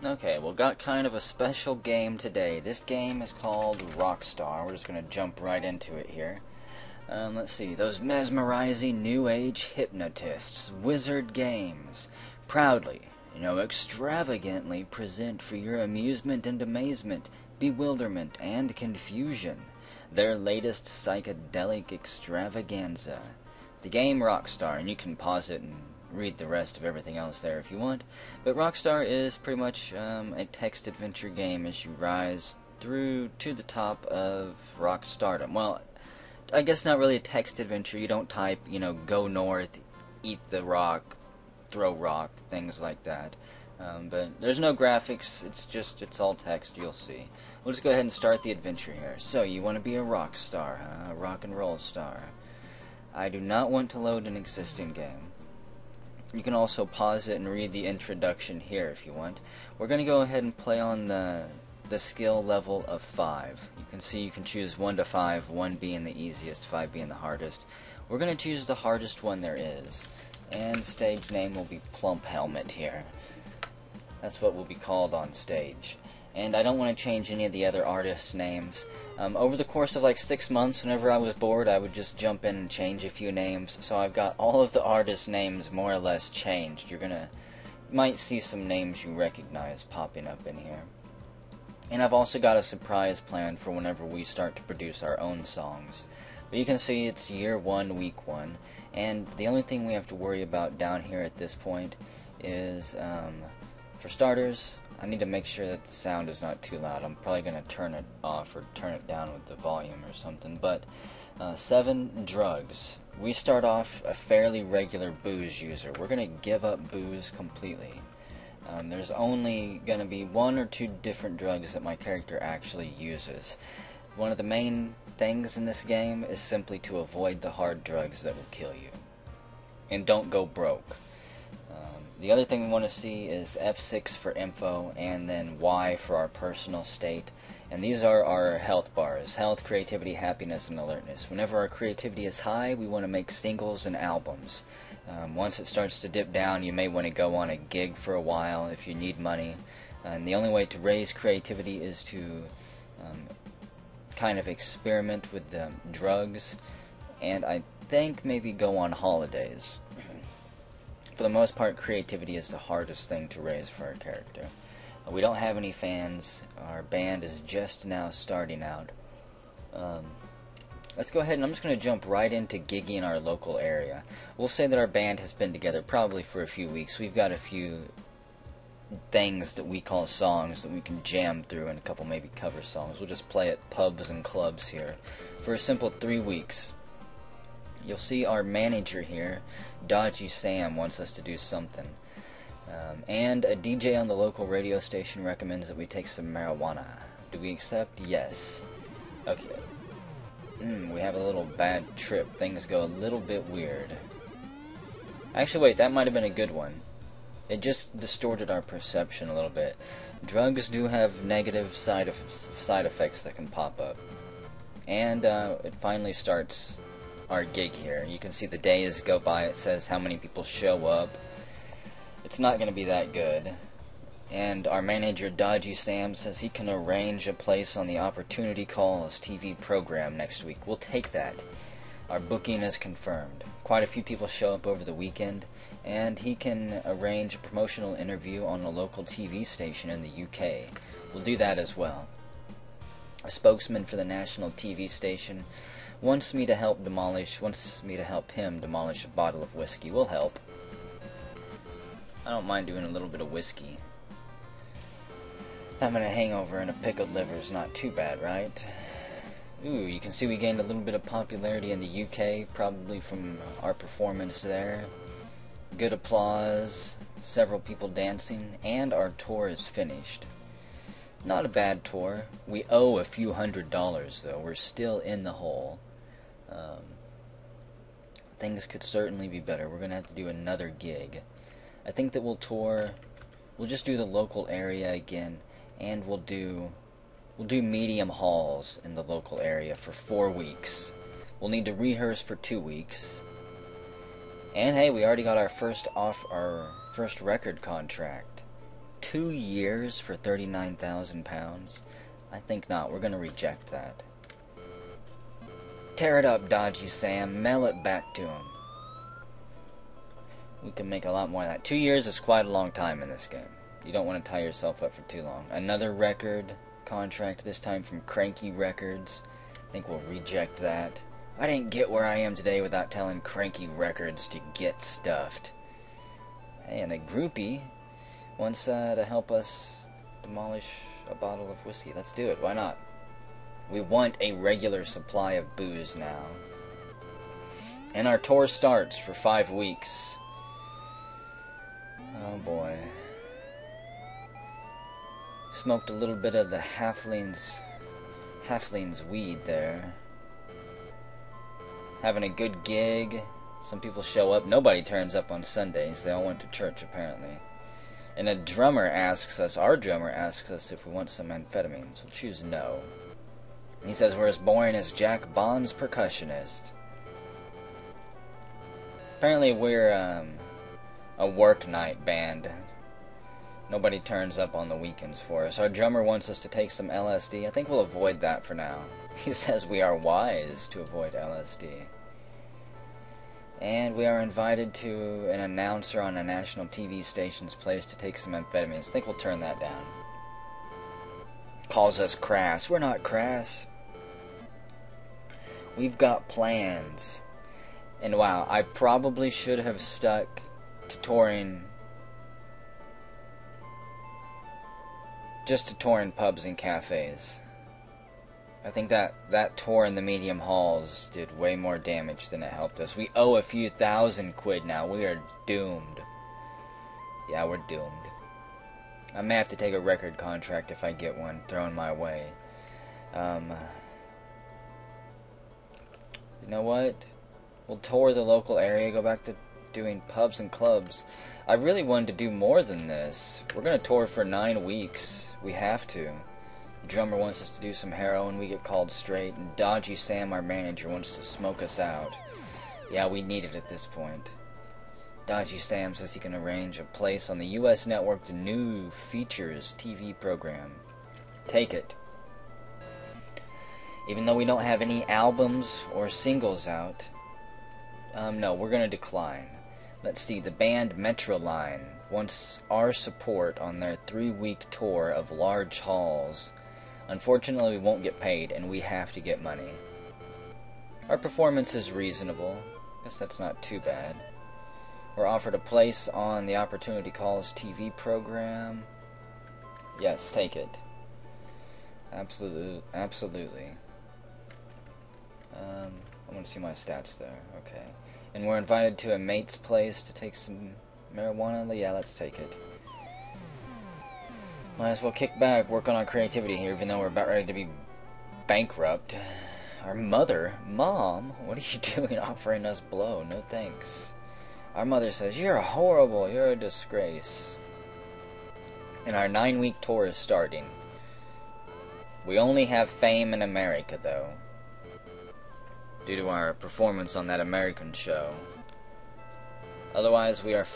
Okay, well, got kind of a special game today. This game is called Rockstar. We're just going to jump right into it here. Let's see. Those mesmerizing new age hypnotists, Wizard Games, proudly, extravagantly present for your amusement and amazement, bewilderment and confusion, their latest psychedelic extravaganza. The game Rockstar, and you can pause it and read the rest of everything else there if you want, but Rockstar is pretty much a text adventure game as you rise through to the top of rock stardom. Well, I guess not really a text adventure. You don't type, go north, eat the rock, throw rock, things like that. But there's no graphics, it's all text, you'll see. We'll just go ahead and start the adventure here. So, you want to be a rock star, huh? A rock and roll star. I do not want to load an existing game. You can also pause it and read the introduction here if you want. We're going to go ahead and play on the skill level of 5. You can see you can choose 1 to 5, 1 being the easiest, 5 being the hardest. We're going to choose the hardest one there is. And stage name will be PlumpHelmet here. That's what will be called on stage. And I don't want to change any of the other artists' names. Over the course of like 6 months, whenever I was bored, I would just jump in and change a few names. So I've got all of the artists' names more or less changed. You might see some names you recognize popping up in here. And I've also got a surprise planned for whenever we start to produce our own songs. But you can see it's year 1, week 1. And the only thing we have to worry about down here at this point is, for starters, I need to make sure that the sound is not too loud. I'm probably going to turn it off or turn it down with the volume or something. But 7, drugs. We start off a fairly regular booze user. We're going to give up booze completely. There's only going to be 1 or 2 different drugs that my character actually uses. One of the main things in this game is simply to avoid the hard drugs that will kill you. And don't go broke. The other thing we want to see is F6 for info, and then Y for our personal state. And these are our health bars: health, creativity, happiness, and alertness. Whenever our creativity is high, we want to make singles and albums. Once it starts to dip down, you may want to go on a gig for a while if you need money. And the only way to raise creativity is to kind of experiment with drugs, and I think maybe go on holidays. For the most part, creativity is the hardest thing to raise for our character. We don't have any fans. Our band is just now starting out. Let's go ahead and I'm just going to jump right into gigging in our local area. We'll say that our band has been together probably for a few weeks. We've got a few things that we call songs that we can jam through, and a couple maybe cover songs. We'll just play at pubs and clubs here for a simple 3 weeks. You'll see our manager here, Dodgy Sam, wants us to do something. And a DJ on the local radio station recommends that we take some marijuana. Do we accept? Yes. Okay. We have a little bad trip. Things go a little bit weird. Actually, wait, that might have been a good one. It just distorted our perception a little bit. Drugs do have negative side effects that can pop up. And it finally starts our gig here. You can see the days go by. It says how many people show up. It's not going to be that good. And our manager, Dodgy Sam, says he can arrange a place on the Opportunity Calls TV program next week. We'll take that. Our booking is confirmed. Quite a few people show up over the weekend, and he can arrange a promotional interview on a local TV station in the UK. We'll do that as well. A spokesman for the national TV station wants me to help him demolish a bottle of whiskey. We'll help. I don't mind doing a little bit of whiskey. Having a hangover and a pickled liver is not too bad, right? Ooh, you can see we gained a little bit of popularity in the UK, probably from our performance there. Good applause, several people dancing, and our tour is finished. Not a bad tour. We owe a few $100s, though. We're still in the hole. Things could certainly be better. We're going to have to do another gig. I think that we'll just do the local area again, and we'll do medium halls in the local area for 4 weeks. We'll need to rehearse for 2 weeks. And hey, we already got our first record contract. 2 years for £39,000? I think not. We're gonna reject that. Tear it up, Dodgy Sam. Mail it back to him. We can make a lot more of that. 2 years is quite a long time in this game. You don't want to tie yourself up for too long. Another record contract, this time from Cranky Records. I think we'll reject that. I didn't get where I am today without telling Cranky Records to get stuffed. Hey, and a groupie wants to help us demolish a bottle of whiskey. Let's do it. Why not? We want a regular supply of booze now. And our tour starts for 5 weeks. Oh boy. Smoked a little bit of the halfling's weed there. Having a good gig. Some people show up. Nobody turns up on Sundays. They all went to church apparently. And our drummer asks us if we want some amphetamines. We'll choose no. He says we're as boring as Jack Bond's percussionist. Apparently we're a work night band. Nobody turns up on the weekends for us. Our drummer wants us to take some LSD. I think we'll avoid that for now. He says we are wise to avoid LSD. And we are invited to an announcer on a national TV station's place to take some amphetamines. I think we'll turn that down. Calls us crass. We're not crass. We've got plans. And wow, I probably should have stuck to touring. Just to tour in pubs and cafes. I think that tour in the medium halls did way more damage than it helped us. We owe a few £1,000 now. We are doomed. Yeah, we're doomed. I may have to take a record contract if I get one thrown my way. You know what? We'll tour the local area, go back to doing pubs and clubs. I really wanted to do more than this. We're going to tour for 9 weeks. We have to. The drummer wants us to do some heroin, we get called straight, and Dodgy Sam, our manager, wants to smoke us out. Yeah, we need it at this point. Dodgy Sam says he can arrange a place on the U.S. network to new features TV program. Take it. Even though we don't have any albums or singles out, no, we're going to decline. Let's see, the band Metroline wants our support on their 3-week tour of large halls. Unfortunately, we won't get paid, and we have to get money. Our performance is reasonable. Guess that's not too bad. We're offered a place on the Opportunity Calls TV program. Yes, take it. Absolutely. I want to see my stats there. Okay. And we're invited to a mate's place to take some marijuana. Yeah, let's take it. Might as well kick back, work on our creativity here, even though we're about ready to be bankrupt. Our mother, Mom, what are you doing offering us blow? No thanks. Our mother says, you're horrible, you're a disgrace. And our 9-week tour is starting. We only have fame in America, though, due to our performance on that American show. Otherwise, we are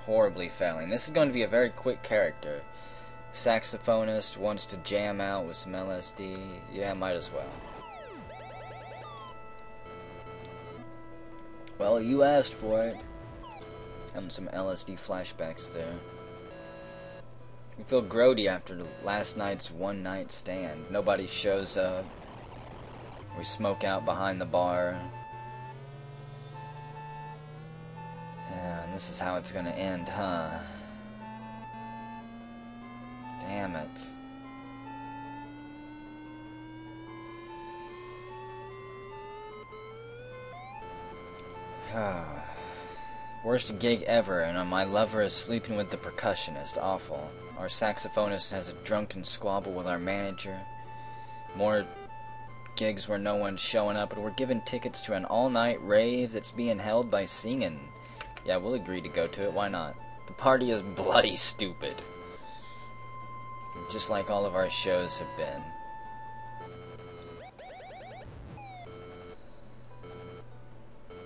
horribly failing. This is going to be a very quick character. Saxophonist wants to jam out with some LSD. Yeah, might as well. Well, you asked for it. Having some LSD flashbacks there. We feel grody after last night's one-night stand. Nobody shows up. We smoke out behind the bar. Yeah, and this is how it's gonna end, huh? Damn it. Worst gig ever, and my lover is sleeping with the percussionist. Awful. Our saxophonist has a drunken squabble with our manager. More gigs where no one's showing up, and we're given tickets to an all-night rave that's being held by Singin'. Yeah, we'll agree to go to it. Why not? The party is bloody stupid. Just like all of our shows have been.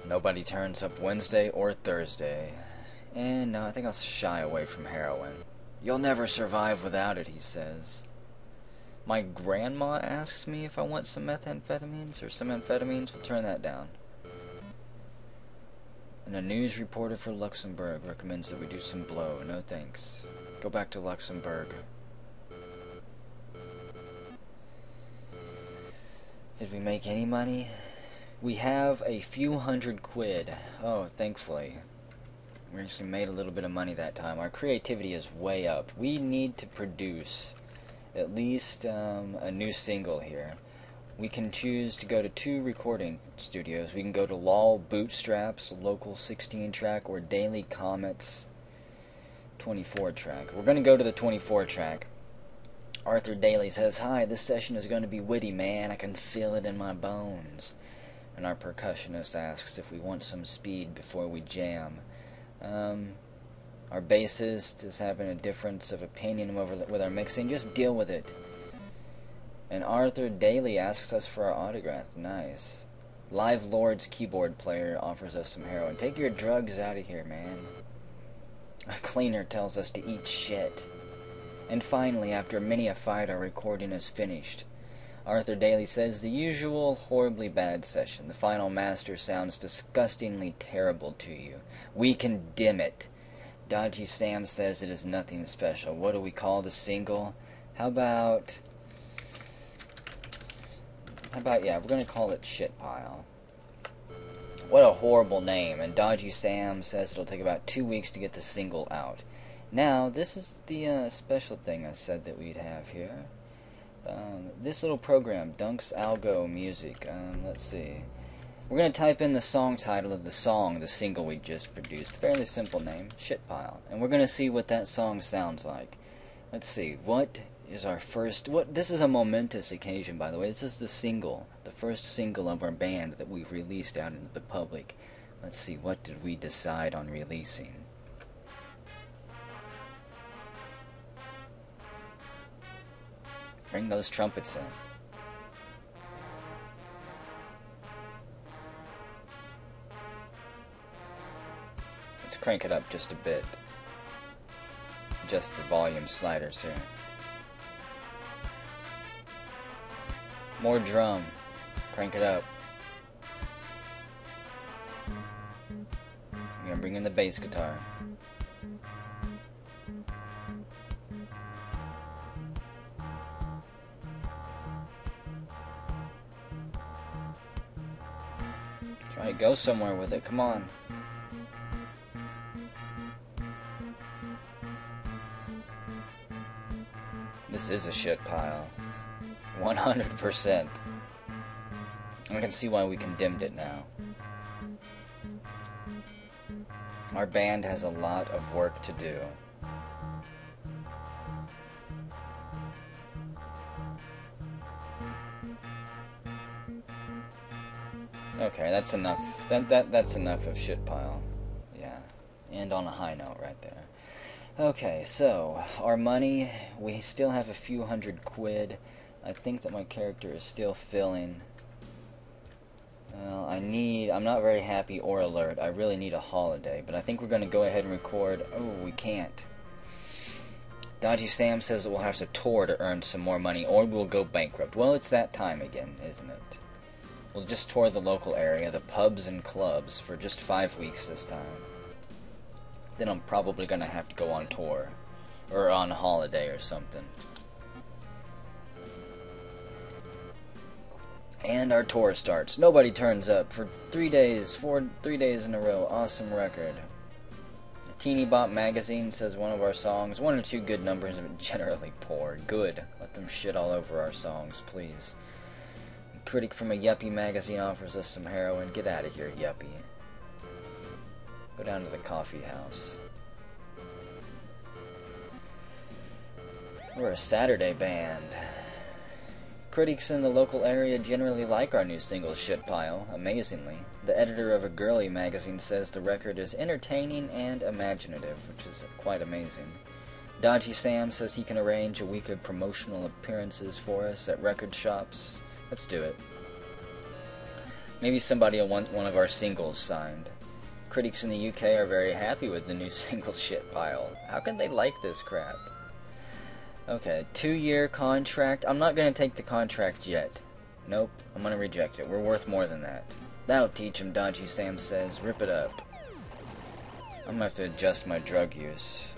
Nobody turns up Wednesday or Thursday. And no, I think I'll shy away from heroin. You'll never survive without it, he says. My grandma asks me if I want some methamphetamines or some amphetamines. We'll turn that down. And a news reporter for Luxembourg recommends that we do some blow. No thanks. Go back to Luxembourg. Did we make any money? We have a few £100. Oh, thankfully. We actually made a little bit of money that time. Our creativity is way up. We need to produce at least a new single here. We can choose to go to 2 recording studios. We can go to LOL Bootstraps, local 16 track, or Daily Comet's 24 track. We're going to go to the 24 track. Arthur Daly says, "Hi, this session is going to be witty, man. I can feel it in my bones." And our percussionist asks if we want some speed before we jam. Our bassist is having a difference of opinion with our mixing. Just deal with it. And Arthur Daly asks us for our autograph. Nice. Live Lord's keyboard player offers us some heroin. Take your drugs out of here, man. A cleaner tells us to eat shit. And finally, after many a fight, our recording is finished. Arthur Daly says, "The usual horribly bad session. The final master sounds disgustingly terrible to you. We condemn it." Dodgy Sam says it is nothing special. What do we call the single? How about, yeah, we're going to call it Shit Pile. What a horrible name. And Dodgy Sam says it'll take about 2 weeks to get the single out. Now, this is the special thing I said that we'd have here. This little program, Dunk's Algo Music. Let's see. We're going to type in the song title of the song, the single we just produced. Fairly simple name, Shit Pile. And we're going to see what that song sounds like. Let's see. What is our first... This is a momentous occasion, by the way. This is the single, the first single of our band that we've released out into the public. Let's see. What did we decide on releasing? Bring those trumpets in. Let's crank it up just a bit. Adjust the volume sliders here. More drum. Crank it up. I'm gonna bring in the bass guitar. Try to go somewhere with it, come on. This is a shit pile. 100%. I can see why we condemned it now. Our band has a lot of work to do. Okay, that's enough. That's enough of shit pile. Yeah. And on a high note right there. Okay, so our money, we still have a few £100. I think that my character is still filling. Well, I'm not very happy or alert. I really need a holiday, but I think we're going to go ahead and record. Oh, we can't. Dodgy Sam says that we'll have to tour to earn some more money, or we'll go bankrupt. Well, it's that time again, isn't it? We'll just tour the local area, the pubs and clubs, for just 5 weeks this time. Then I'm probably going to have to go on tour, or on holiday or something. And our tour starts. Nobody turns up for 3 days, 3 days in a row. Awesome record. Teeny Bop Magazine says one of our songs, 1 or 2 good numbers, but generally poor. Good. Let them shit all over our songs, please. A critic from a yuppie magazine offers us some heroin. Get out of here, yuppie. Go down to the coffee house. We're a Saturday band. Critics in the local area generally like our new single, Shit Pile, amazingly. The editor of a girly magazine says the record is entertaining and imaginative, which is quite amazing. Dodgy Sam says he can arrange a week of promotional appearances for us at record shops. Let's do it. Maybe somebody will want one of our singles signed. Critics in the UK are very happy with the new single Shit Pile. How can they like this crap? Okay, 2-year contract. I'm not going to take the contract yet. Nope, I'm going to reject it. We're worth more than that. That'll teach him, Dodgy Sam says. Rip it up. I'm going to have to adjust my drug use.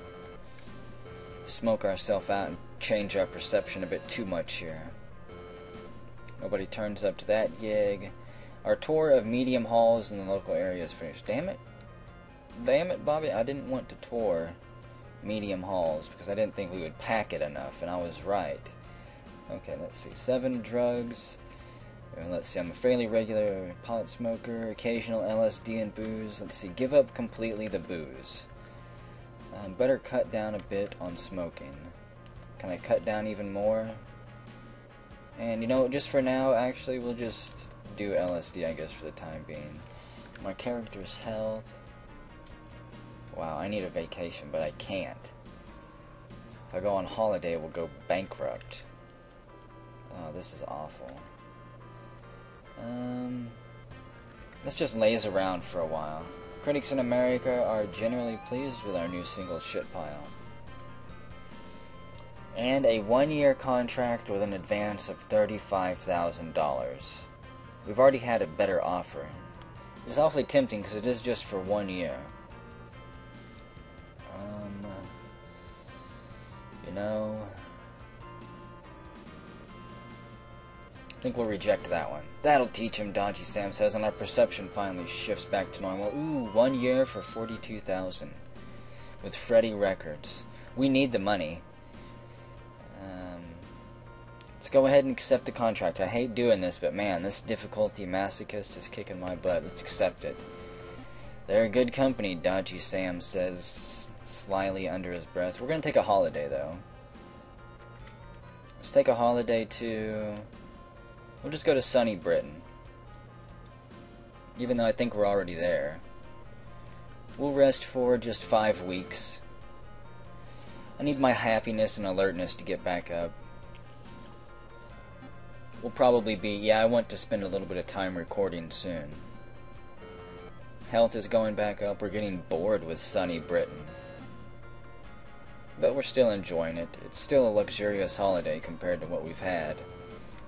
Smoke ourselves out and change our perception a bit too much here. Nobody turns up to that gig. Our tour of medium halls in the local area is finished. Damn it. Damn it, Bobby. I didn't want to tour medium halls because I didn't think we would pack it enough, and I was right. Okay, let's see. 7 drugs. Let's see. I'm a fairly regular pot smoker. Occasional LSD and booze. Let's see. Give up completely the booze. Better cut down a bit on smoking. Can I cut down even more? And you know, just for now, actually, we'll just do LSD, I guess, for the time being. My character's health. Wow, I need a vacation, but I can't. If I go on holiday, we'll go bankrupt. Oh, this is awful. Let's just laze around for a while. Critics in America are generally pleased with our new single, Shitpile. And a 1-year contract with an advance of $35,000. We've already had a better offer. It's awfully tempting because it is just for 1 year. You know, I think we'll reject that one. That'll teach him, Dodgy Sam says, and our perception finally shifts back to normal. Ooh, 1 year for $42,000 with Freddy Records. We need the money. Let's go ahead and accept the contract. I hate doing this, but man, this difficulty masochist is kicking my butt. Let's accept it. They're a good company, Dodgy Sam says slyly under his breath. We're going to take a holiday, though. Let's take a holiday to... We'll just go to sunny Britain. Even though I think we're already there. We'll rest for just 5 weeks. I need my happiness and alertness to get back up. We'll probably be... Yeah, I want to spend a little bit of time recording soon. Health is going back up. We're getting bored with sunny Britain. But we're still enjoying it. It's still a luxurious holiday compared to what we've had.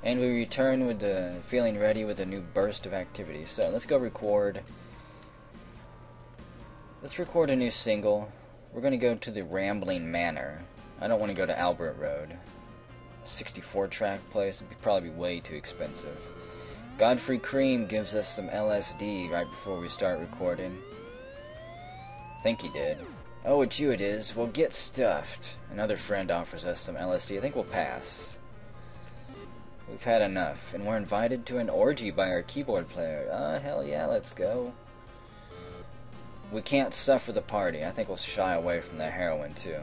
And we return with the feeling ready with a new burst of activity. So let's go record. Let's record a new single. We're going to go to the Rambling Manor. I don't want to go to Albert Road. 64-track place would probably be way too expensive. Godfrey Cream gives us some LSD right before we start recording. I think he did. Oh, it's you it is. Well, get stuffed. Another friend offers us some LSD. I think we'll pass. We've had enough, and we're invited to an orgy by our keyboard player. Hell yeah, let's go. We can't suffer the party. I think we'll shy away from the heroin, too.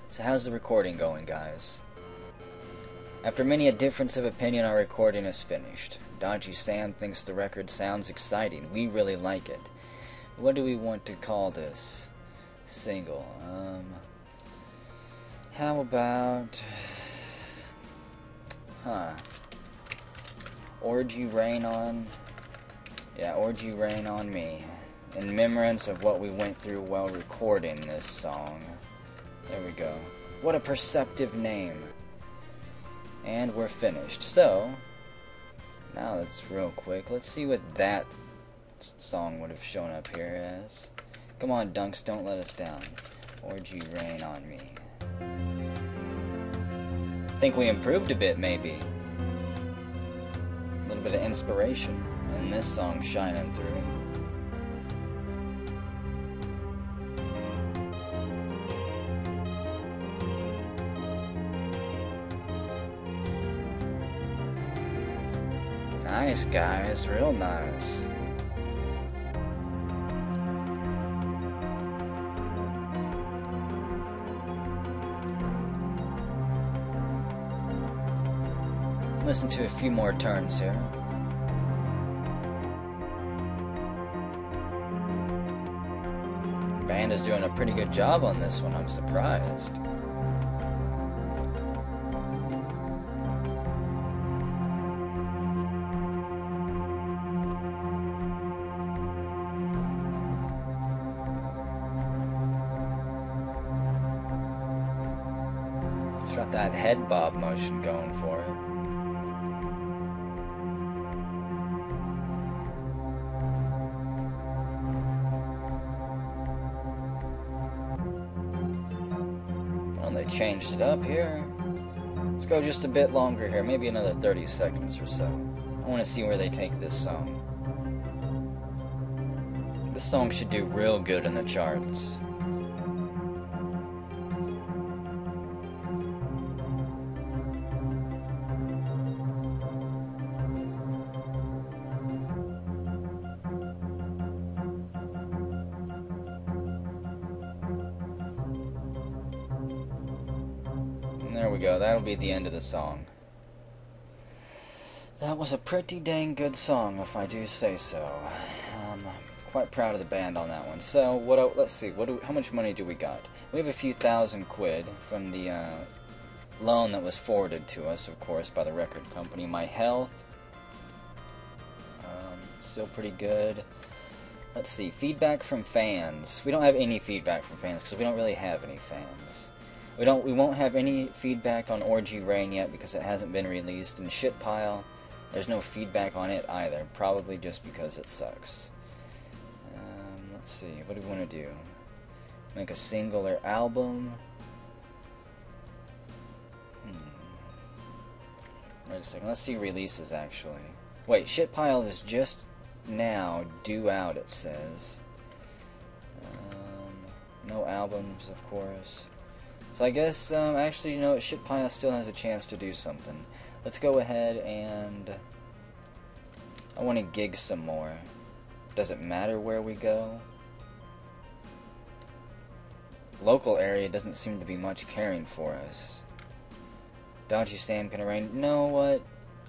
So how's the recording going, guys? After many a difference of opinion, our recording is finished. Dodgy Sam thinks the record sounds exciting. We really like it. What do we want to call this single? How about... Orgy Rain on... Yeah, Orgy Rain on Me. In remembrance of what we went through while recording this song. There we go. What a perceptive name. And we're finished. So, now let's real quick. Let's see what that song would have shown up here as. Come on, Dunks, don't let us down. Orgy Rain on Me. I think we improved a bit, maybe. A little bit of inspiration. And this song shining through. Nice, guys. Real nice. Listen to a few more turns here. Band is doing a pretty good job on this one. I'm surprised. got that head bob motion going for it. Well, they changed it up here. Let's go just a bit longer here, maybe another 30 seconds or so. I want to see where they take this song. This song should do real good in the charts. There we go, that'll be the end of the song. That was a pretty dang good song, if I do say so. Quite proud of the band on that one. So, let's see, how much money do we got? We have a few thousand quid from the loan that was forwarded to us, of course, by the record company. My health, still pretty good. Let's see, feedback from fans. We don't have any feedback from fans, because we don't really have any fans. We won't have any feedback on Orgy Rain yet because it hasn't been released. And Shit Pile, there's no feedback on it either, probably just because it sucks. Let's see, what do we want to do? Make a single or album? Wait a second, let's see releases actually. Wait, Shit Pile is just now due out, it says. No albums, of course. So I guess, actually, you know, Shit Pile still has a chance to do something. Let's go ahead and... I want to gig some more. Does it matter where we go? Local area doesn't seem to be much caring for us. Dodgy Sam can arrange... No, what?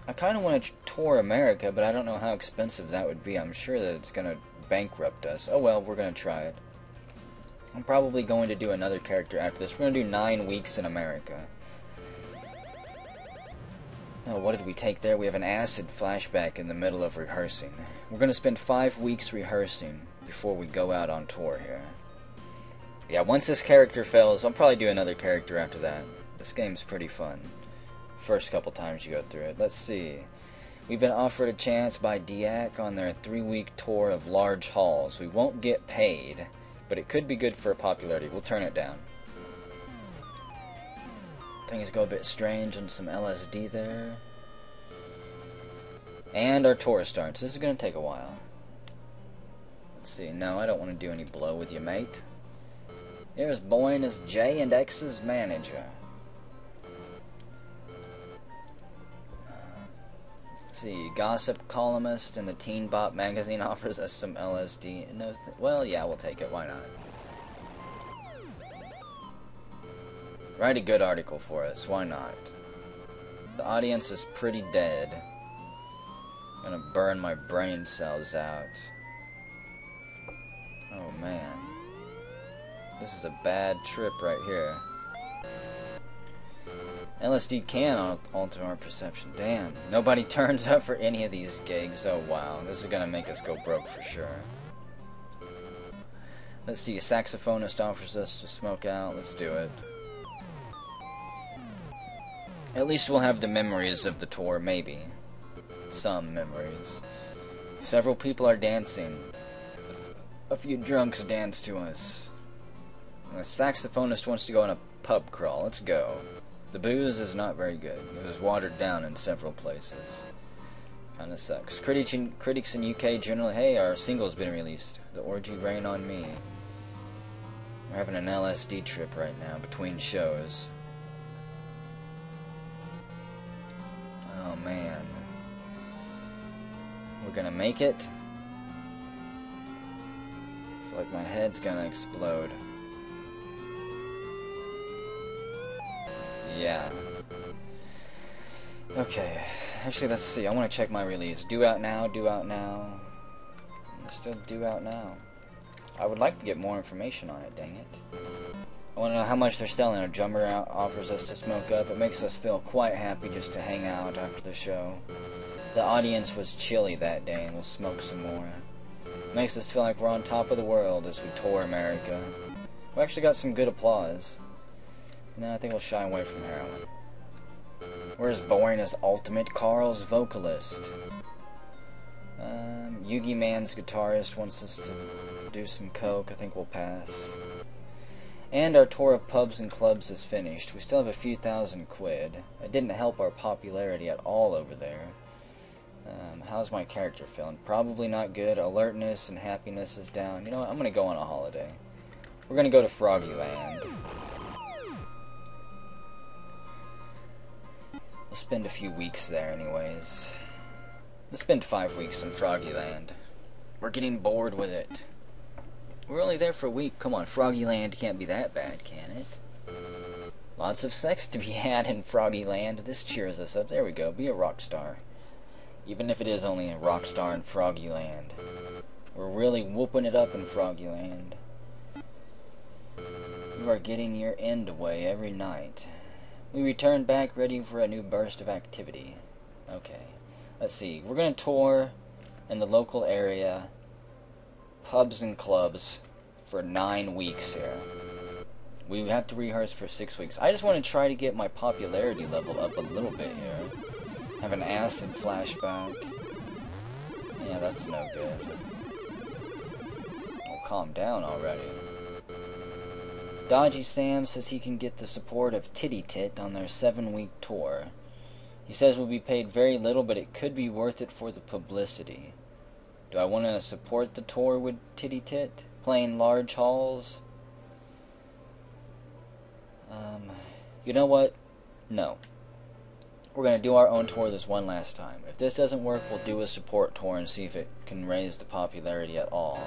I kind of want to tour America, but I don't know how expensive that would be. I'm sure that it's going to bankrupt us. Oh well, we're going to try it. I'm probably going to do another character after this. We're going to do 9 weeks in America. Oh, what did we take there? We have an acid flashback in the middle of rehearsing. We're going to spend 5 weeks rehearsing before we go out on tour here. Yeah, once this character fails, I'll probably do another character after that. This game's pretty fun. First couple times you go through it. Let's see. We've been offered a chance by DIAC on their 3-week tour of large halls. We won't get paid, but it could be good for popularity. We'll turn it down. Things go a bit strange and some LSD there. And our tour starts. This is going to take a while. Let's see. No, I don't want to do any blow with you, mate. Here's Boyne as J and X's manager. Let's see. Gossip columnist in the Teen Bop magazine offers us some LSD. No, well, yeah, we'll take it. Why not? Write a good article for us. Why not? The audience is pretty dead. I'm gonna burn my brain cells out. Oh man. This is a bad trip right here. LSD can alter our perception. Damn. Nobody turns up for any of these gigs. Oh wow. This is gonna make us go broke for sure. Let's see. A saxophonist offers us to smoke out. Let's do it. At least we'll have the memories of the tour, maybe. Some memories. Several people are dancing. A few drunks dance to us. A saxophonist wants to go on a pub crawl. Let's go. The booze is not very good. It was watered down in several places. Kinda sucks. Critics in UK generally, hey, our single's been released. The Orgy Rain on Me. We're having an LSD trip right now between shows. Oh man. We're gonna make it. I feel like my head's gonna explode. Yeah. Okay. Actually, let's see. I want to check my release. Due out now, due out now. They're still due out now. I would like to get more information on it, dang it. I want to know how much they're selling. A drummer offers us to smoke up. It makes us feel quite happy just to hang out after the show. The audience was chilly that day, and we'll smoke some more. It makes us feel like we're on top of the world as we tour America. We actually got some good applause. No, I think we'll shy away from heroin. Where's boring as Ultimate Carl's vocalist? Yugi Man's guitarist wants us to do some coke. I think we'll pass. And our tour of pubs and clubs is finished. We still have a few thousand quid. It didn't help our popularity at all over there. How's my character feeling? Probably not good. Alertness and happiness is down. You know what? I'm going to go on a holiday. We're going to go to Froggyland. We'll spend a few weeks there anyways. Let's spend 5 weeks in Froggyland. We're getting bored with it. We're only there for a week. Come on, Froggyland can't be that bad, can it? Lots of sex to be had in Froggyland. This cheers us up. There we go. Be a rock star. Even if it is only a rock star in Froggyland. We're really whooping it up in Froggyland. You are getting your end away every night. We return back ready for a new burst of activity. Okay. Let's see. We're going to tour in the local area, pubs and clubs, for 9 weeks here. We have to rehearse for 6 weeks. I just want to try to get my popularity level up a little bit here. Have an acid flashback. Yeah, that's no good. Oh, calm down already. Dodgy Sam says he can get the support of Titty Tit on their 7-week tour. He says we'll be paid very little, but it could be worth it for the publicity. Do I want to support the tour with Titty Tit? Playing large halls? You know what? No. We're going to do our own tour this one last time. If this doesn't work, we'll do a support tour and see if it can raise the popularity at all.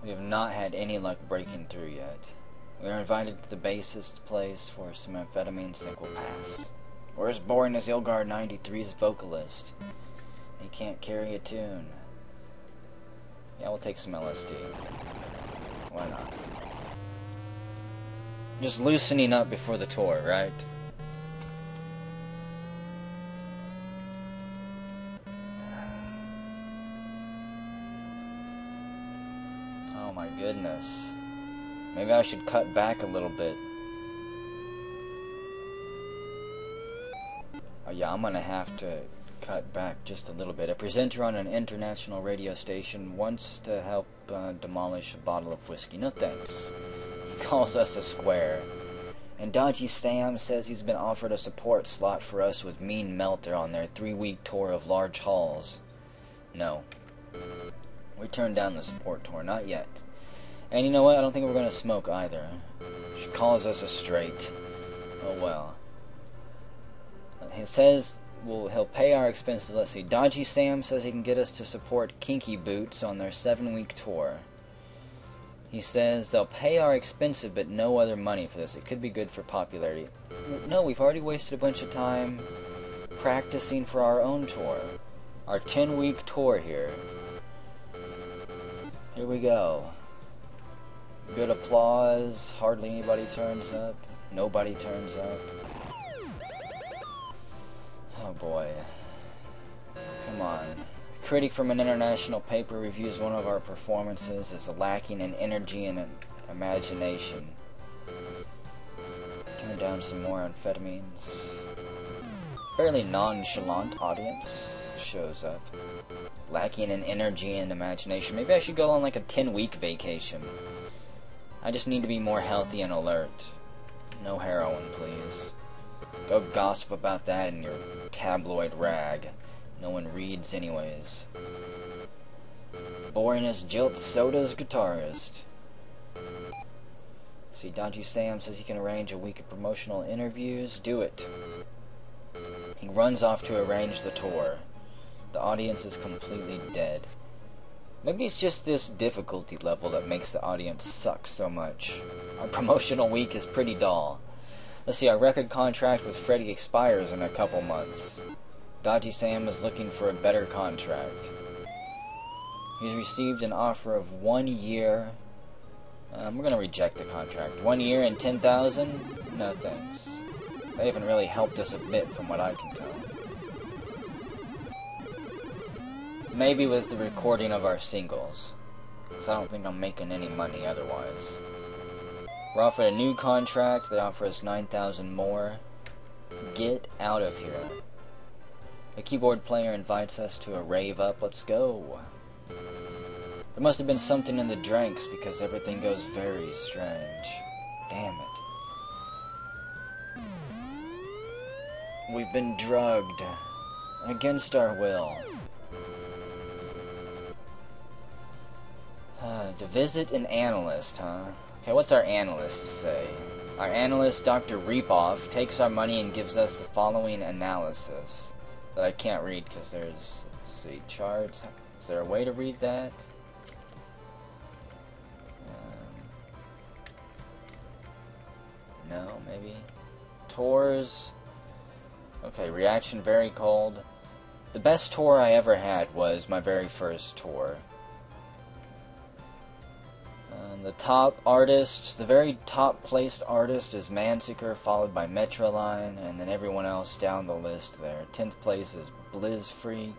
We have not had any luck breaking through yet. We are invited to the bassist's place for some amphetamines. Think we'll pass. We're as boring as Ilgard 93's vocalist. He can't carry a tune. Yeah, we'll take some LSD. Why not? Just loosening up before the tour, right? Oh my goodness. Maybe I should cut back a little bit. Oh yeah, I'm gonna have to cut back just a little bit. A presenter on an international radio station wants to help demolish a bottle of whiskey. No thanks. He calls us a square. And Dodgy Sam says he's been offered a support slot for us with Mean Melter on their 3-week tour of large halls. No. We turned down the support tour, not yet. And you know what? I don't think we're going to smoke either. She calls us a straight. Oh well. He says he'll pay our expenses. Let's see. Dodgy Sam says he can get us to support Kinky Boots on their 7-week tour. He says they'll pay our expenses but no other money for this. It could be good for popularity. No, we've already wasted a bunch of time practicing for our own tour. Our 10-week tour here. Here we go. Good applause. Hardly anybody turns up. Nobody turns up. Oh boy. Come on. A critic from an international paper reviews one of our performances as lacking in energy and imagination. Turn down some more amphetamines. Fairly nonchalant audience shows up. Lacking in energy and imagination. Maybe I should go on like a 10-week vacation. I just need to be more healthy and alert. No heroin, please. Go gossip about that in your tabloid rag. No one reads anyways. Boring as Jilt Soda's guitarist. See, Dodgy Sam says he can arrange a week of promotional interviews. Do it. He runs off to arrange the tour. The audience is completely dead. Maybe it's just this difficulty level that makes the audience suck so much. Our promotional week is pretty dull. Let's see, our record contract with Freddie expires in a couple months. Dodgy Sam is looking for a better contract. He's received an offer of 1 year. We're going to reject the contract. 1 year and 10,000? No thanks. They haven't really helped us a bit from what I can tell. Maybe with the recording of our singles. Because I don't think I'm making any money otherwise. We're offered a new contract. They offer us 9,000 more. Get out of here. A keyboard player invites us to a rave up. Let's go. There must have been something in the drinks because everything goes very strange. Damn it. We've been drugged. Against our will. To visit an analyst, huh? Okay, what's our analyst say? Our analyst, Dr. Reepoff, takes our money and gives us the following analysis. That I can't read because there's, let's see, charts. Is there a way to read that? No, maybe. Tours. Okay, reaction very cold. The best tour I ever had was my very first tour. The top artist, the very top placed artist is Manseeker, followed by Metroline, and then everyone else down the list there. 10th place is Blizzfreak.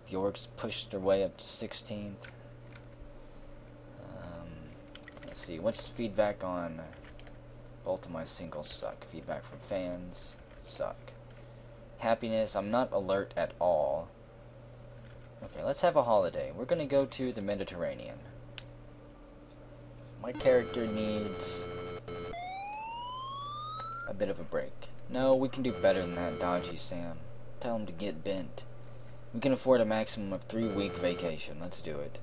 Bjork's pushed her way up to 16th. Let's see, what's feedback on... Both of my singles suck. Feedback from fans, suck. Happiness, I'm not alert at all. Okay, let's have a holiday. We're gonna go to the Mediterranean. My character needs a bit of a break. No, we can do better than that, Dodgy Sam. Tell him to get bent. We can afford a maximum of 3-week vacation. Let's do it.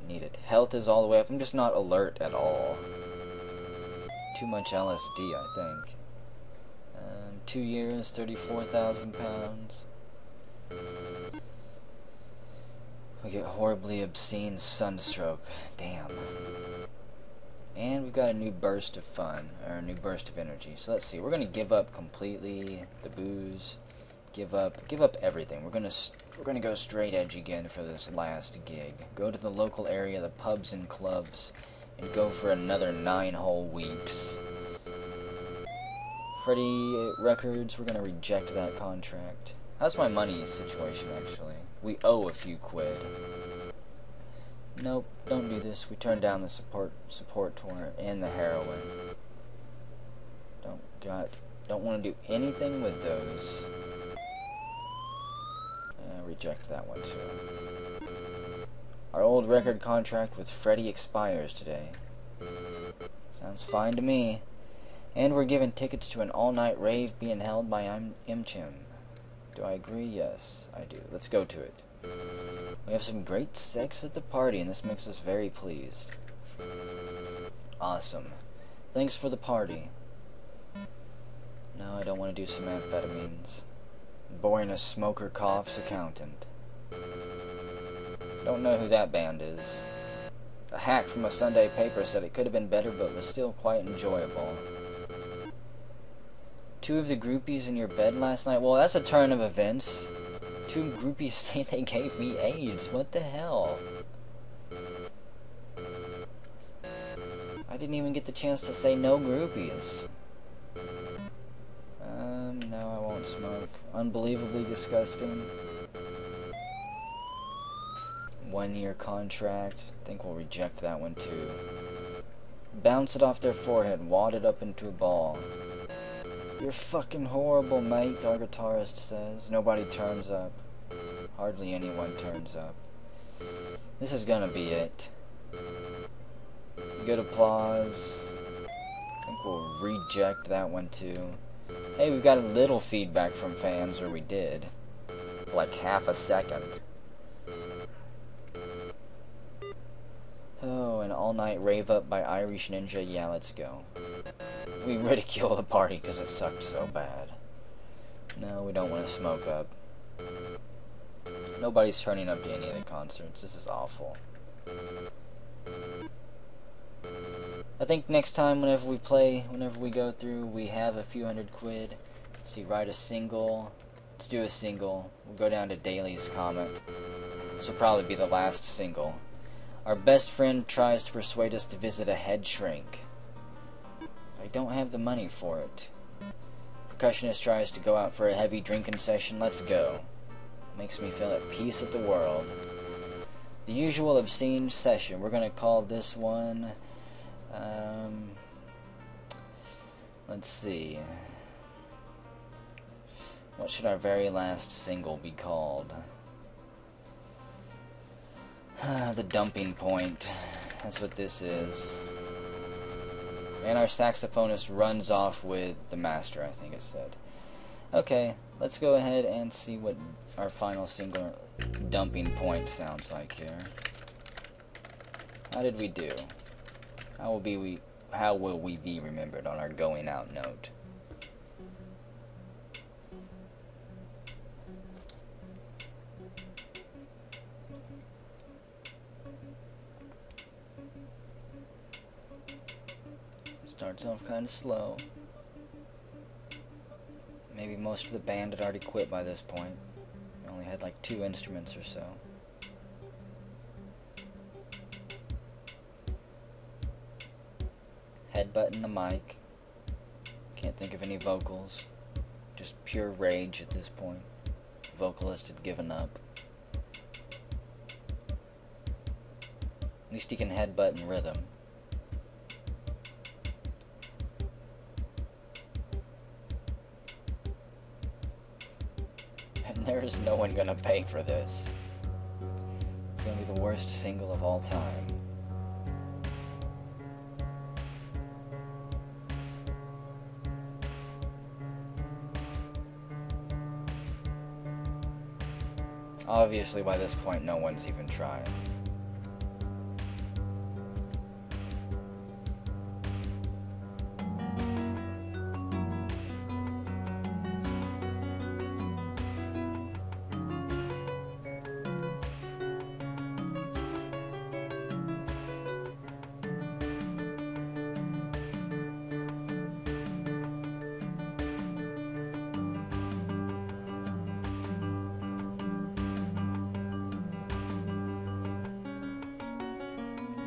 Need it. Health is all the way up. I'm just not alert at all. Too much LSD, I think. 2 years, 34,000 pounds. We get horribly obscene sunstroke. Damn. And we've got a new burst of fun, or a new burst of energy. So let's see. We're gonna give up completely the booze. Give up everything. We're gonna go straight edge again for this last gig. Go to the local area, the pubs and clubs, and go for another 9 whole weeks. Freddie Records, we're gonna reject that contract. How's my money situation, actually? We owe a few quid. Nope, don't do this. We turned down the support tour and the heroin. Don't want to do anything with those. Reject that one too. Our old record contract with Freddie expires today. Sounds fine to me. And we're given tickets to an all-night rave being held by Imchim. Do I agree? Yes, I do. Let's go to it. We have some great sex at the party, and this makes us very pleased. Awesome. Thanks for the party. No, I don't want to do some amphetamines. Boring as Smoker Cough's accountant. Don't know who that band is. A hack from a Sunday paper said it could have been better, but was still quite enjoyable. 2 of the groupies in your bed last night? Well, that's a turn of events. 2 groupies say they gave me AIDS. What the hell? I didn't even get the chance to say no groupies. No, I won't smoke. Unbelievably disgusting. 1-year contract. I think we'll reject that one too. Bounce it off their forehead. Wad it up into a ball. You're fucking horrible, mate, our guitarist says. Nobody turns up. Hardly anyone turns up. This is gonna be it. Good applause. I think we'll reject that one too. Hey, we've got a little feedback from fans, or we did. Like half a second. Oh, an all-night rave up by Irish Ninja. Yeah, let's go. We ridicule the party because it sucked so bad. No, we don't want to smoke up. Nobody's turning up to any of the concerts. This is awful. I think next time, whenever we go through, we have a few hundred quid. Let's see, write a single. Let's do a single. We'll go down to Daly's comic. This will probably be the last single. Our best friend tries to persuade us to visit a head shrink. I don't have the money for it. Percussionist tries to go out for a heavy drinking session. Let's go. Makes me feel at peace with the world. The usual obscene session. We're gonna call this one Let's see. What should our very last single be called? The Dumping Point. That's what this is. And our saxophonist runs off with the master, I think it said. Okay, let's go ahead and see what our final single, Dumping Point, sounds like here. How did we do? How will we be remembered on our going out note? Starts off kind of slow. Maybe most of the band had already quit by this point. We only had like 2 instruments or so. Headbutting the mic. Can't think of any vocals. Just pure rage at this point. Vocalist had given up. At least he can headbutt in rhythm. And there is no one gonna pay for this. It's gonna be the worst single of all time. Obviously, by this point, no one's even trying.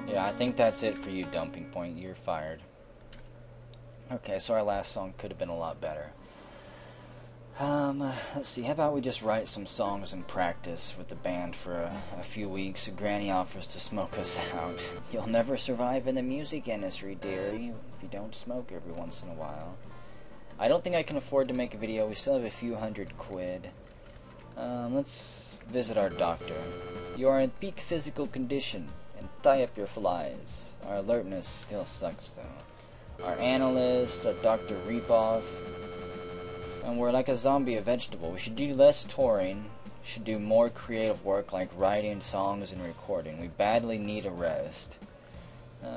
Yeah, I think that's it for you, Dumping Point. You're fired. Okay, so our last song could have been a lot better. Let's see, how about we just write some songs and practice with the band for a few weeks? Granny offers to smoke us out. You'll never survive in the music industry, dearie, if you don't smoke every once in a while. I don't think I can afford to make a video. We still have a few hundred quid. Let's visit our doctor. You are in peak physical condition. And tie up your flies. Our alertness still sucks though. Our analyst, our Dr. Reepoff, and we're like a zombie, a vegetable. We should do less touring, should do more creative work like writing songs and recording. We badly need a rest.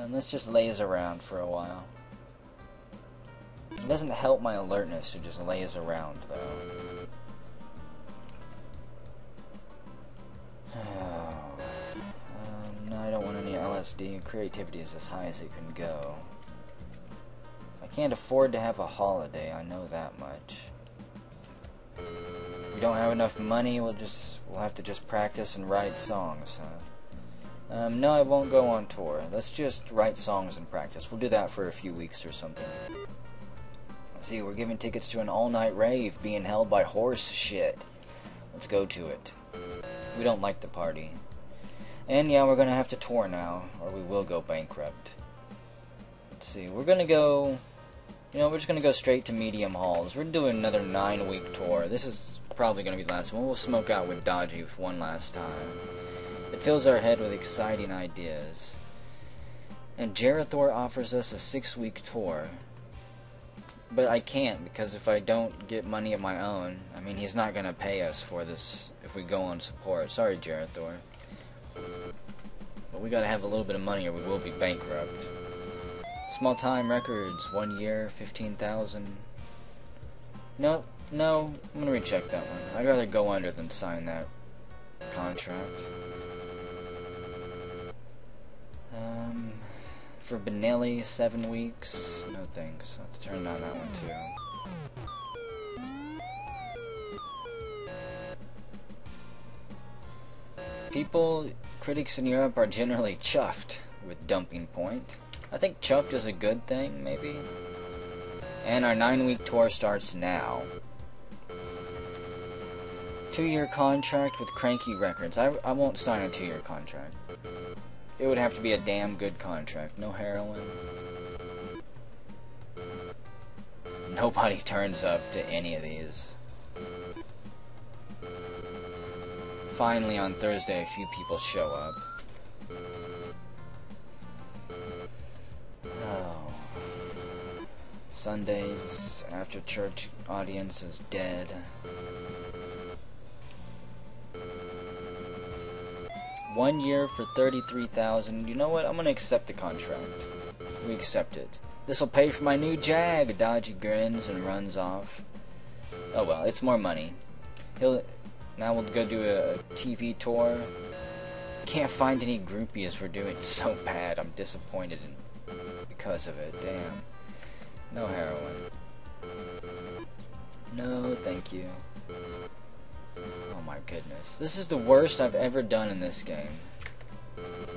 Let's just laze around for a while. It doesn't help my alertness to just laze around though. No, I don't want any LSD. Creativity is as high as it can go. I can't afford to have a holiday, I know that much. If we don't have enough money, we'll have to just practice and write songs, huh? No, I won't go on tour. Let's just write songs and practice. We'll do that for a few weeks or something. Let's see, we're giving tickets to an all-night rave being held by horse shit. Let's go to it. We don't like the party. And yeah, we're gonna have to tour now, or we will go bankrupt. Let's see, we're gonna go, we're just gonna go straight to medium halls. We're doing another 9-week tour. This is probably gonna be the last one. We'll smoke out with Dodgy one last time. It fills our head with exciting ideas. And Jarethor offers us a 6-week tour. But I can't, because if I don't get money of my own, I mean, he's not gonna pay us for this if we go on support. Sorry, Jarethor. But we gotta have a little bit of money or we will be bankrupt. Small Time Records, 1 year, 15,000. No, I'm gonna recheck that one. I'd rather go under than sign that contract. For Benelli, 7 weeks. No thanks. Let's turn down that one too. Critics in Europe are generally chuffed with Dumping Point. I think chuffed is a good thing, maybe. And our 9-week tour starts now. 2-year contract with Cranky Records. I won't sign a 2-year contract. It would have to be a damn good contract. No heroin, nobody turns up to any of these. Finally, on Thursday, a few people show up. Oh. Sundays, after church audience is dead. One year for $33,000. You know what? I'm gonna accept the contract. We accept it. This'll pay for my new Jag. Dodgy grins and runs off. Oh well, it's more money. Now we'll go do a TV tour. Can't find any groupies. We're doing so bad. I'm disappointed because of it. Damn. No heroin. No, thank you. Oh my goodness. This is the worst I've ever done in this game.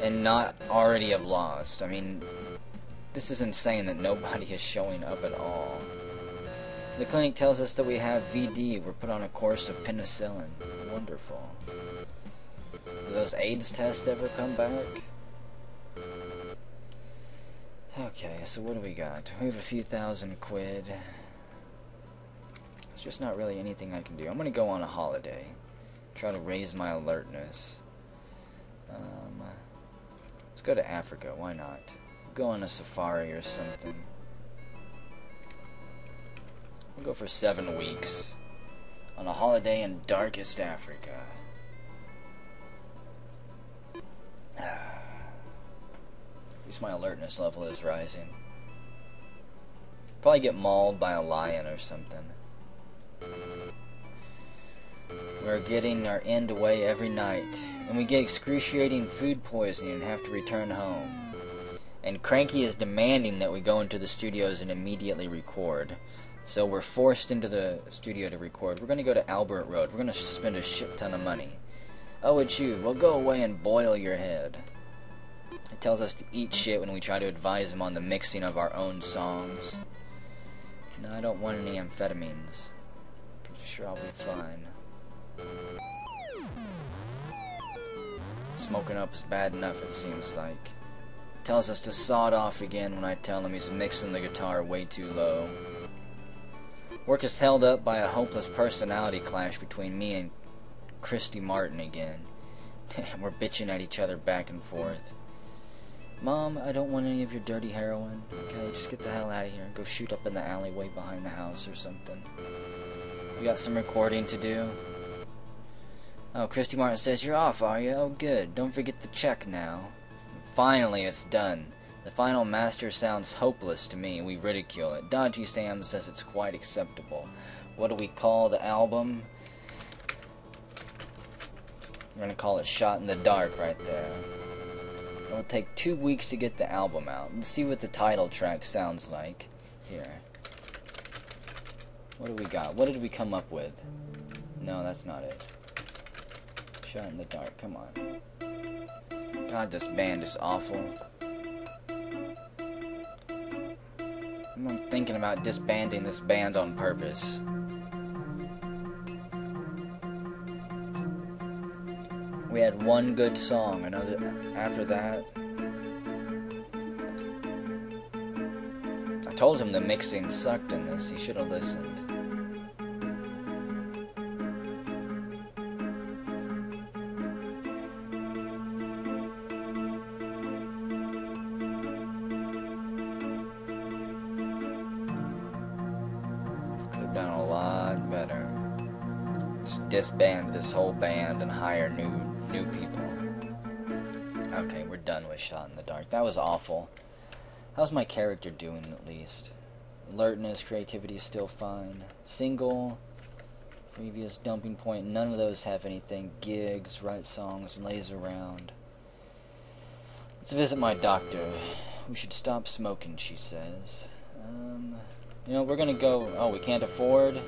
And not already have lost. I mean, this is insane that nobody is showing up at all. The clinic tells us that we have VD. We're put on a course of penicillin. Wonderful. Do those AIDS tests ever come back? Okay, so what do we got? We have a few thousand quid. There's just not really anything I can do. I'm gonna go on a holiday. Try to raise my alertness. Let's go to Africa. Why not? Go on a safari or something. We'll go for 7 weeks on a holiday in darkest Africa. At least my alertness level is rising. Probably get mauled by a lion or something. We're getting our end away every night, and we get excruciating food poisoning and have to return home. And Cranky is demanding that we go into the studios and immediately record. So we're forced into the studio to record. We're going to go to Albert Road. We're going to spend a shit ton of money. Oh, it's you. Well, go away and boil your head. It tells us to eat shit when we try to advise him on the mixing of our own songs. No, I don't want any amphetamines. Pretty sure I'll be fine. Smoking up is bad enough, it seems like. Tells us to saw it off again when I tell him he's mixing the guitar way too low. Work is held up by a hopeless personality clash between me and Christy Martin again. We're bitching at each other back and forth. Mom, I don't want any of your dirty heroin. Okay, just get the hell out of here and go shoot up in the alleyway behind the house or something. We got some recording to do. Oh, Christy Martin says you're off, are you? Oh, good. Don't forget the check now. Finally, it's done. The final master sounds hopeless to me. We ridicule it. Dodgy Sam says it's quite acceptable. What do we call the album? We're gonna call it Shot in the Dark right there. It'll take 2 weeks to get the album out. Let's see what the title track sounds like. Here. What do we got? What did we come up with? No, that's not it. Shot in the Dark. Come on. God, this band is awful. I'm thinking about disbanding this band on purpose. We had one good song, after that. I told him the mixing sucked in this, he should have listened. Done a lot better. Just disband this whole band and hire new people. Okay, we're done with Shot in the Dark. That was awful. How's my character doing at least? Alertness, creativity is still fine. Single, previous dumping point, none of those have anything. Gigs, write songs, lays around. Let's visit my doctor. We should stop smoking, she says. You know, we're gonna go... Oh, we can't afford?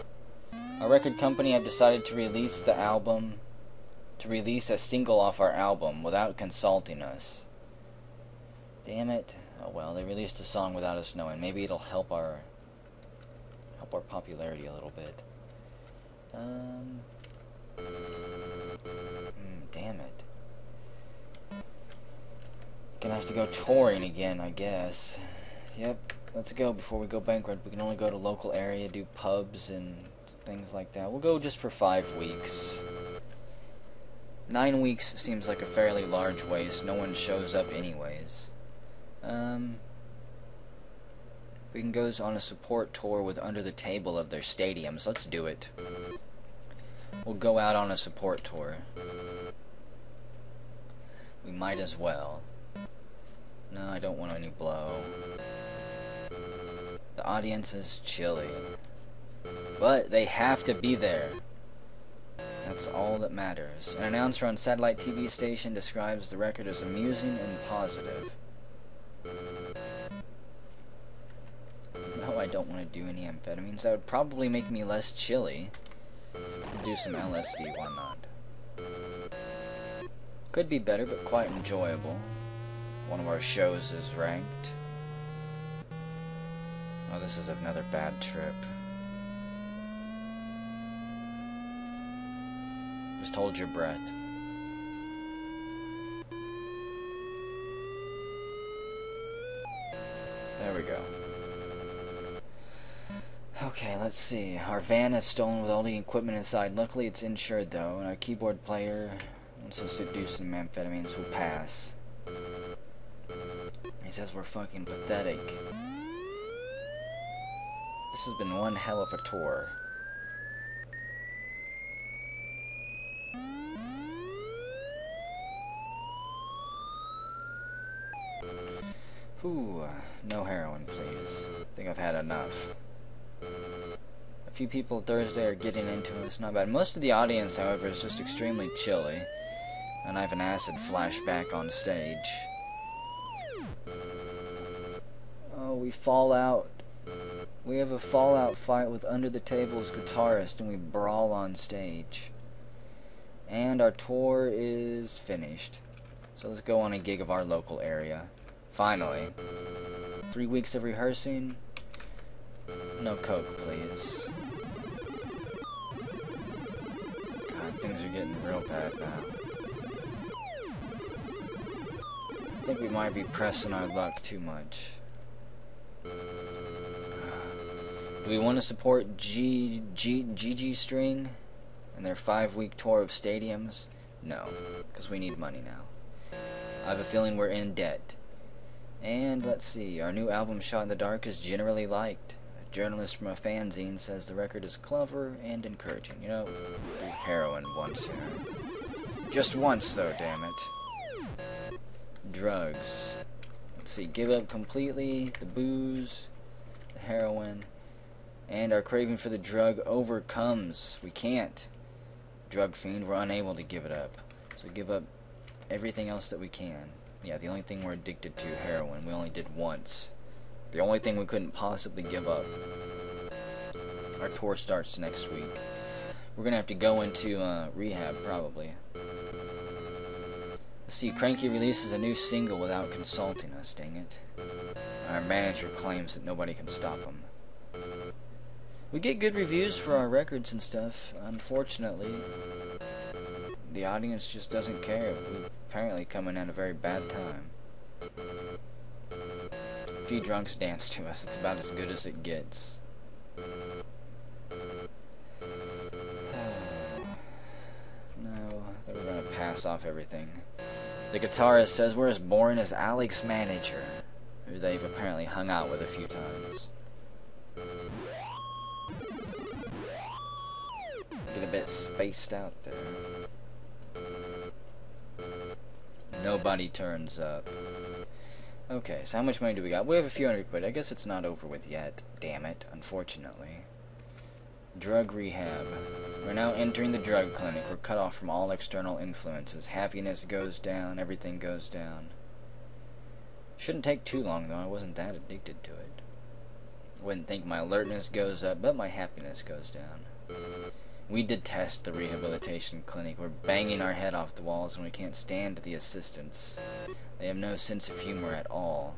Our record company have decided to release the album... To release a single off our album without consulting us. Damn it. Oh well, they released a song without us knowing. Maybe it'll help our popularity a little bit. Damn it. Gonna have to go touring again, I guess. Yep. let's go before we go bankrupt. We can only go to local area, do pubs and things like that. We'll go just for 5 weeks. 9 weeks seems like a fairly large waste. No one shows up anyways. We can go on a support tour with under the table of their stadiums. Let's do it. We'll go out on a support tour. We might as well. No, I don't want any blow. The audience is chilly. But they have to be there. That's all that matters. An announcer on satellite TV station describes the record as amusing and positive. No, I don't want to do any amphetamines. That would probably make me less chilly. Do some LSD, why not? Could be better, but quite enjoyable. One of our shows is ranked. Oh, this is another bad trip. Just hold your breath. There we go. Okay, let's see. Our van is stolen with all the equipment inside. Luckily, it's insured, though, and our keyboard player wants us to do some amphetamines. We'll pass. He says we're fucking pathetic. This has been one hell of a tour. Whew, no heroin, please. I think I've had enough. A few people Thursday are getting into it. It's not bad. Most of the audience, however, is just extremely chilly. And I have an acid flashback on stage. Oh, we fall out. We have a fallout fight with Under the Table's guitarist, and we brawl on stage. And our tour is finished. So let's go on a gig of our local area. Finally. 3 weeks of rehearsing. No coke, please. God, things are getting real bad now. I think we might be pressing our luck too much. Do we want to support GG String and their 5-week tour of stadiums? No, because we need money now. I have a feeling we're in debt. And let's see, our new album Shot in the Dark is generally liked. A journalist from a fanzine says the record is clever and encouraging. You know, do heroin once here. Just once though, damn it. Drugs. Let's see, give up completely, the booze, the heroin, and our craving for the drug overcomes. We can't. Drug fiend, we're unable to give it up. So give up everything else that we can. Yeah, the only thing we're addicted to, heroin, we only did once. The only thing we couldn't possibly give up. Our tour starts next week. We're gonna have to go into rehab, probably. Let's see, Cranky releases a new single without consulting us, dang it. Our manager claims that nobody can stop him. We get good reviews for our records and stuff. Unfortunately, the audience just doesn't care. We're apparently coming at a very bad time. A few drunks dance to us. It's about as good as it gets. No, I think we're gonna pass off everything. The guitarist says we're as boring as Alex's manager, who they've apparently hung out with a few times. Get a bit spaced out there. Nobody turns up. Okay, so how much money do we got? We have a few hundred quid. I guess it's not over with yet. Damn it, unfortunately. Drug rehab. We're now entering the drug clinic. We're cut off from all external influences. Happiness goes down, everything goes down. Shouldn't take too long though, I wasn't that addicted to it. Wouldn't think my alertness goes up, but my happiness goes down. We detest the rehabilitation clinic. We're banging our head off the walls and we can't stand the assistants. They have no sense of humor at all.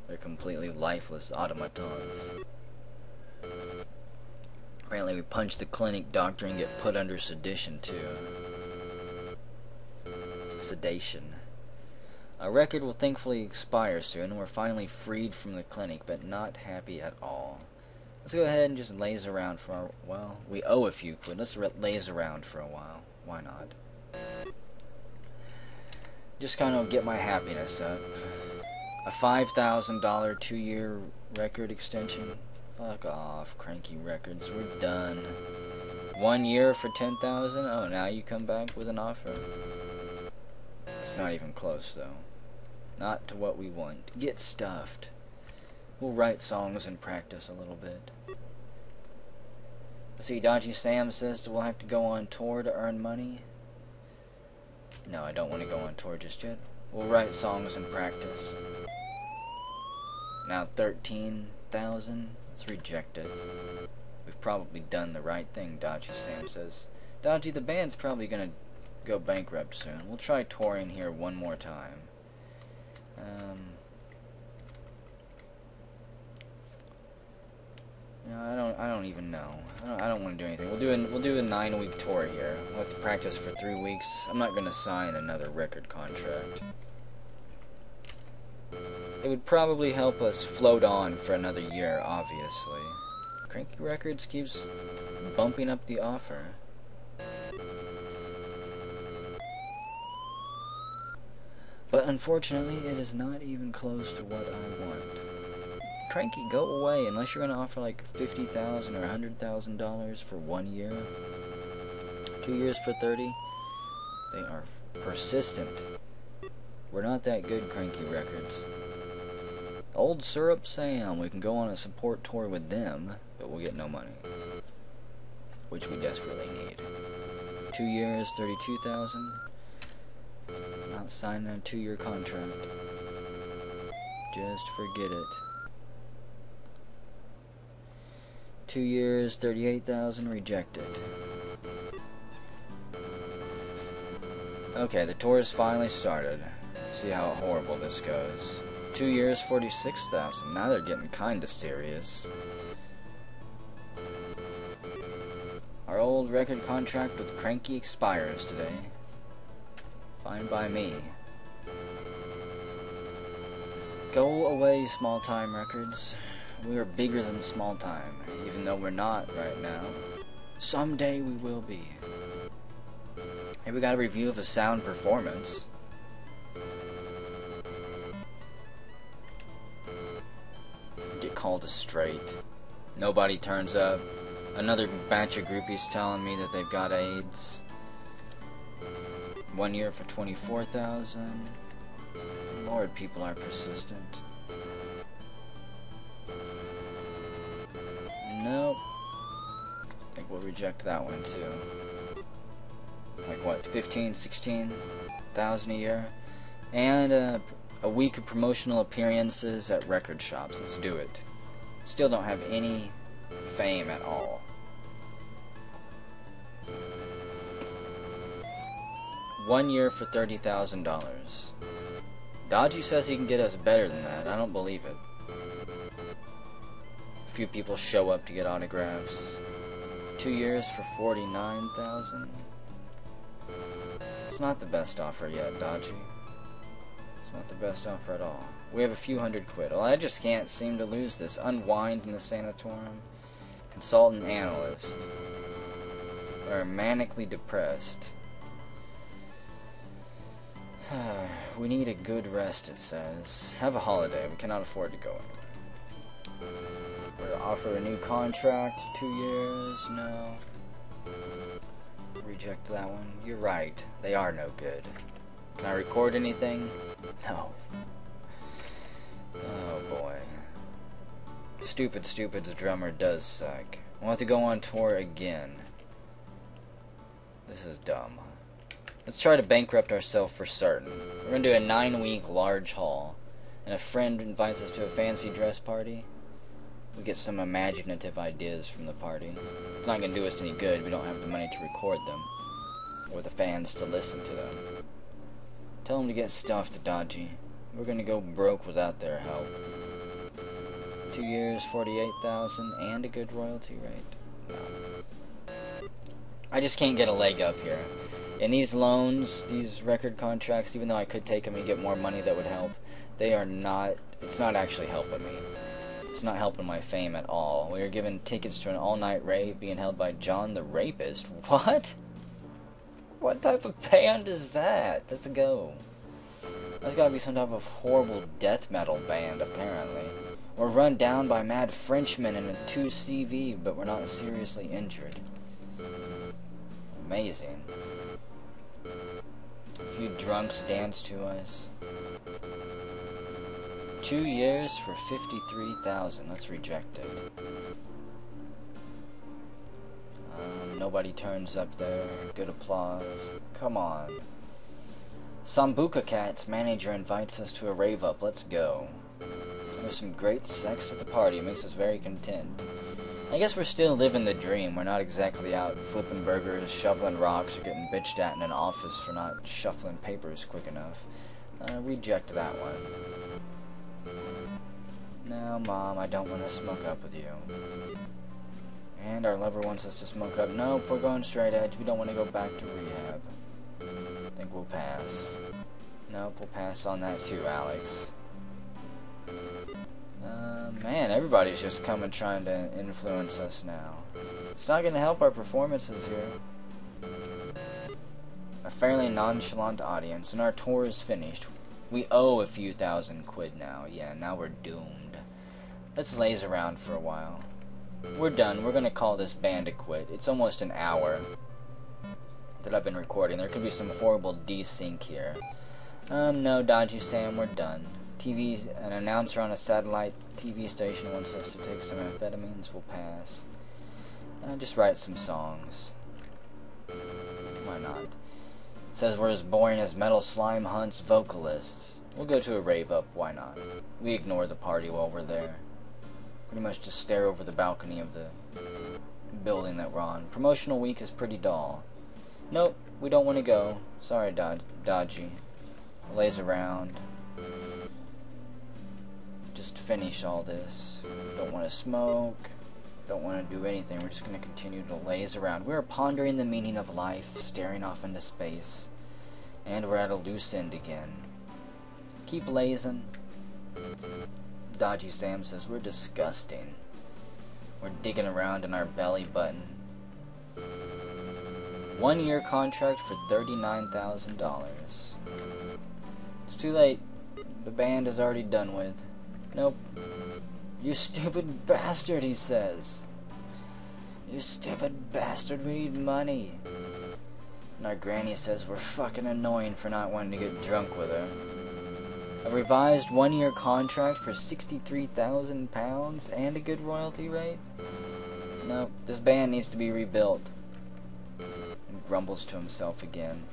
They're completely lifeless automatons. Apparently we punch the clinic doctor and get put under sedation too. Sedation. Our record will thankfully expire soon, and we're finally freed from the clinic, but not happy at all. Let's go ahead and just laze around for a while. We owe a few quid. Let's laze around for a while. Why not? Just kind of get my happiness up. A $5,000 2-year record extension. Fuck off, Cranky Records. We're done. 1 year for 10,000. Oh, now you come back with an offer. It's not even close, though. Not to what we want. Get stuffed. We'll write songs and practice a little bit. See, Dodgy Sam says we'll have to go on tour to earn money. No, I don't want to go on tour just yet. We'll write songs and practice. Now 13,000. Let's reject it. We've probably done the right thing, Dodgy Sam says. Dodgy, the band's probably gonna go bankrupt soon. We'll try touring here one more time. No, I don't even know. I don't want to do anything. We'll do a 9-week tour here. We'll have to practice for 3 weeks. I'm not gonna sign another record contract. It would probably help us float on for another year, obviously. Cranky Records keeps bumping up the offer. But unfortunately, it is not even close to what I want. Cranky, go away, unless you're going to offer like $50,000 or $100,000 for 1 year. 2 years for 30. They are persistent. We're not that good, Cranky Records. Old Syrup Sam, we can go on a support tour with them, but we'll get no money. Which we desperately need. 2 years, 32,000. Not signing a 2-year contract. Just forget it. 2 years, 38,000, rejected. Okay, the tour's finally started. See how horrible this goes. 2 years, 46,000. Now they're getting kinda serious. Our old record contract with Cranky expires today. Fine by me. Go away, Small Time Records. We are bigger than Small Time, even though we're not right now. Someday we will be. Hey, we got a review of a sound performance. Get called a straight. Nobody turns up. Another batch of groupies telling me that they've got AIDS. 1 year for 24,000. Lord, people are persistent. Nope. I think we'll reject that one too. Like what, 15, 16,000 a year? And a week of promotional appearances at record shops. Let's do it. Still don't have any fame at all. $1 year for $30,000. Dodgy says he can get us better than that. I don't believe it. A few people show up to get autographs. 2 years for $49,000. It's not the best offer yet, Dodgy. It's not the best offer at all. We have a few hundred quid. Well, I just can't seem to lose this. Unwind in the sanatorium. Consultant analyst. We're manically depressed. We need a good rest, it says. Have a holiday. We cannot afford to go anywhere. We're offer a new contract. 2 years. No. Reject that one. You're right. They are no good. Can I record anything? No. Oh boy. Stupid's drummer does suck. We'll have to go on tour again. This is dumb. Let's try to bankrupt ourselves for certain. We're going to do a 9-week large haul. And a friend invites us to a fancy dress party. We get some imaginative ideas from the party. It's not going to do us any good. We don't have the money to record them. Or the fans to listen to them. Tell them to get stuffed, Dodgy. We're going to go broke without their help. 2 years, 48,000, and a good royalty rate. No. I just can't get a leg up here. And these loans, these record contracts, even though I could take them and get more money that would help, they are not, it's not actually helping me. It's not helping my fame at all. We are given tickets to an all-night rave being held by John the Rapist. What? What type of band is that? Let's go. That's gotta be some type of horrible death metal band, apparently. We're run down by mad Frenchmen in a 2CV, but we're not seriously injured. Amazing. A few drunks dance to us. 2 years for 53,000. Let's reject it. Nobody turns up there. Good applause. Come on. Sambuca Cat's manager invites us to a rave up. Let's go. There's some great sex at the party. It makes us very content. I guess we're still living the dream. We're not exactly out flipping burgers, shoveling rocks, or getting bitched at in an office for not shuffling papers quick enough. Reject that one. No, Mom, I don't want to smoke up with you. And our lover wants us to smoke up. Nope, we're going straight edge. We don't want to go back to rehab. I think we'll pass. Nope, we'll pass on that too, Alex. Man, everybody's just coming trying to influence us now. It's not going to help our performances here. A fairly nonchalant audience, and our tour is finished. We owe a few thousand quid now. Yeah, now we're doomed. Let's laze around for a while. We're done. We're going to call this band a quit. It's almost an hour that I've been recording. There could be some horrible desync here. No, Dodgy Sam, we're done. An announcer on a satellite TV station wants us to take some amphetamines. We'll pass. Just write some songs. Why not? It says we're as boring as Metal Slime Hunt's vocalists. We'll go to a rave up. Why not? We ignore the party while we're there. Pretty much just stare over the balcony of the building that we're on. Promotional week is pretty dull. Nope, we don't want to go. Sorry, Dodgy. Lays around. Just finish all this. Don't want to smoke. Don't want to do anything. We're just going to continue to laze around. We're pondering the meaning of life, staring off into space. And we're at a loose end again. Keep lazing. Dodgy Sam says we're disgusting. We're digging around in our belly button. 1 year contract for $39,000. It's too late. The band is already done with. Nope. You stupid bastard, he says. You stupid bastard, we need money. And our granny says we're fucking annoying for not wanting to get drunk with her. A revised 1 year contract for £63,000 and a good royalty rate? Nope, this band needs to be rebuilt. He grumbles to himself again.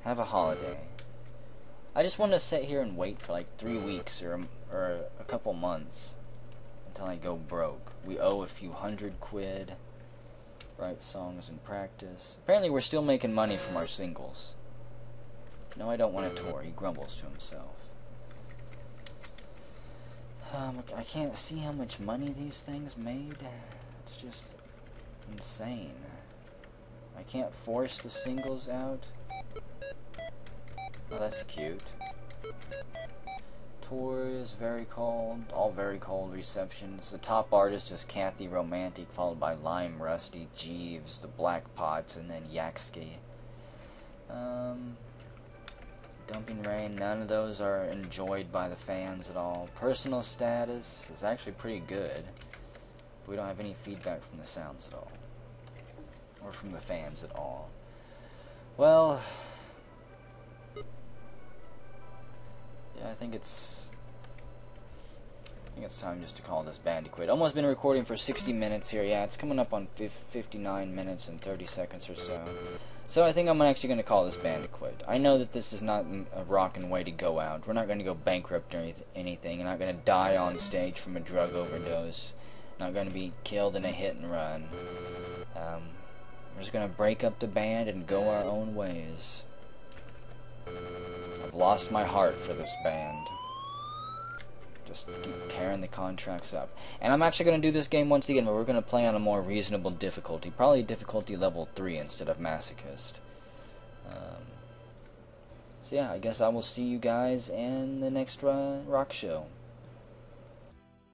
Have a holiday. I just want to sit here and wait for like 3 weeks or a couple months until I go broke. We owe a few hundred quid. Write songs and practice. Apparently we're still making money from our singles. No, I don't want to tour. He grumbles to himself. I can't see how much money these things made. It's just insane. I can't force the singles out. Oh, that's cute. Tour is very cold. All very cold receptions. The top artist is Kathy Romantic, followed by Lime Rusty, Jeeves, the Black Pots, and then Yakski. Dumping Rain, none of those are enjoyed by the fans at all. Personal Status is actually pretty good. We don't have any feedback from the sounds at all. Or from the fans at all. Well, yeah, I think it's time just to call this band to quit. Almost been recording for 60 minutes here. Yeah, it's coming up on 59 minutes and 30 seconds or so. So I think I'm actually going to call this band to quit. I know that this is not a rockin' way to go out. We're not going to go bankrupt or anything. We're not going to die on stage from a drug overdose. Not going to be killed in a hit and run. We're just going to break up the band and go our own ways. I've lost my heart for this band. Just keep tearing the contracts up. And I'm actually going to do this game once again, but we're going to play on a more reasonable difficulty. Probably difficulty level 3 instead of Masochist. So yeah, I guess I will see you guys in the next rock show.